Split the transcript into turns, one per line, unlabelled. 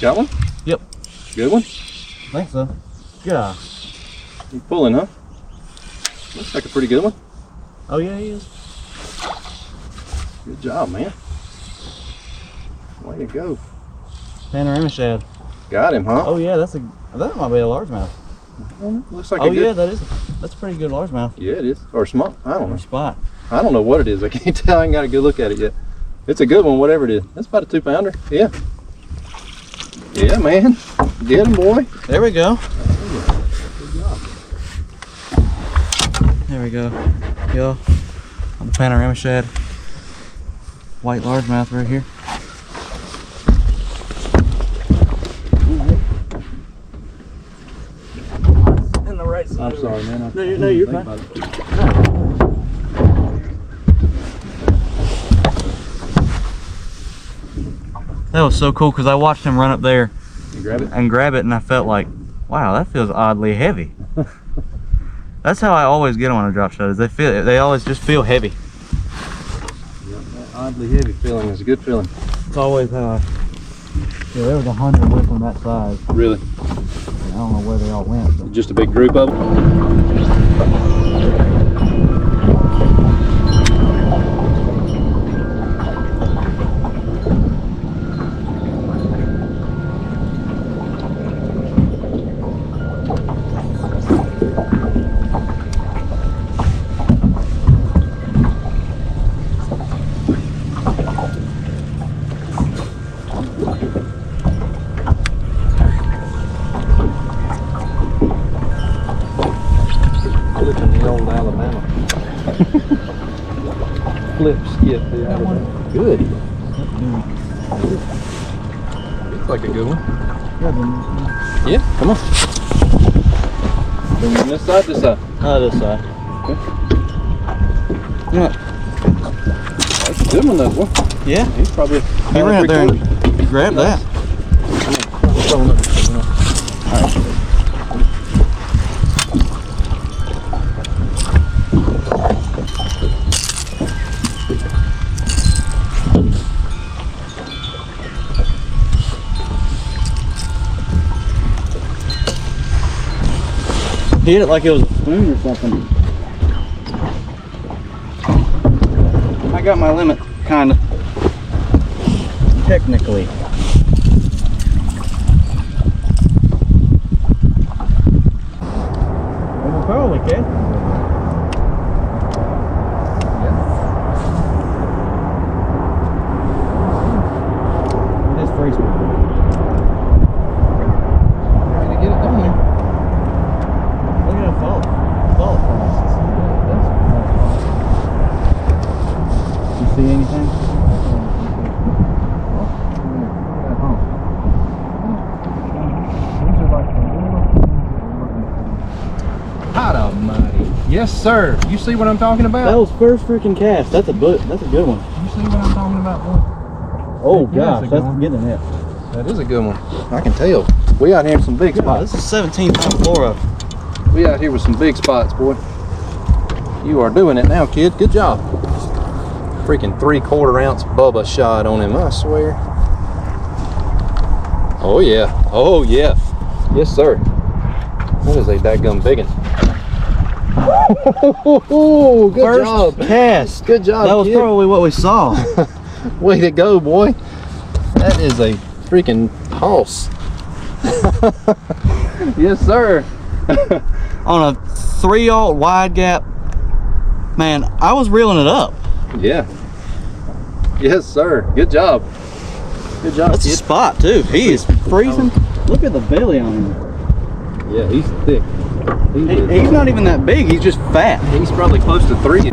Got one?
Yep.
Good one?
I think so. Yeah.
You pulling, huh? Looks like a pretty good one.
Oh yeah, he is.
Good job, man. Way to go.
Panorama shad.
Got him, huh?
Oh yeah, that might be a largemouth.
Looks like
Oh
a good...
yeah, that's a pretty good largemouth.
Yeah, it is. Or small. I don't know.
Spot.
I don't know what it is. I can't tell. I ain't got a good look at it yet. It's a good one, whatever it is. That's about a 2-pounder. Yeah. Yeah, man. Get him, boy.
There we go.
Good job.
There we go. Yo, on the panorama shad. White largemouth right here. In the right side.
I'm sorry, man.
No, you're fine. That was so cool because I watched him run up there
You grab it?
and grab it, and I felt like, wow, that feels oddly heavy. That's how I always get them on a drop shot. Is they always just feel heavy.
Yep, that oddly heavy feeling is a good feeling.
It's always how I. Yeah, there was 100 with them that size.
Really?
I don't know where they all went. But.
Just a big group of them? Flipping the old Alabama. Flip, skip the Alabama. Good. Looks like a good one. Yeah, come on. Bring it on this side, this side.
This side.
Okay.
Yeah.
That's a good one, though, boy.
Yeah.
He's probably.
He ran up there and grabbed that.
Come on. Alright.
He hit it like it was a spoon or something. I got my limit, kind of. Technically. Well, we probably can. That's free spoon.
Trying to get it down there.
Look at him fall. You see anything?
Hot almighty. Yes, sir. You see what I'm talking about?
That was first freaking cast. That's a good one.
You see what I'm talking about, boy?
Oh
Yeah,
gosh,
that's a good
that's
one.
getting it.
That is a good one. I can tell. We out here in some big
Wow,
spots.
this is 17-pound flora.
We out here with some big spots, boy. You are doing it now, kid. Good job. Freaking 3/4 ounce Bubba shot on him, I swear. Oh yeah. Oh yeah. Yes, sir. That is a dadgum biggin. Oh, good
First
job.
cast.
Good job,
That was
kid.
probably what we saw.
Way to go, boy. That is a freaking hoss. Yes, sir.
On a 3/0 wide gap. Man, I was reeling it up.
Yeah. Yes, sir. Good job. Good job,
That's a
kid.
spot too. He is freezing. Look at the belly on him.
Yeah, he's thick.
He's not even that big. He's just fat.
He's probably close to 3.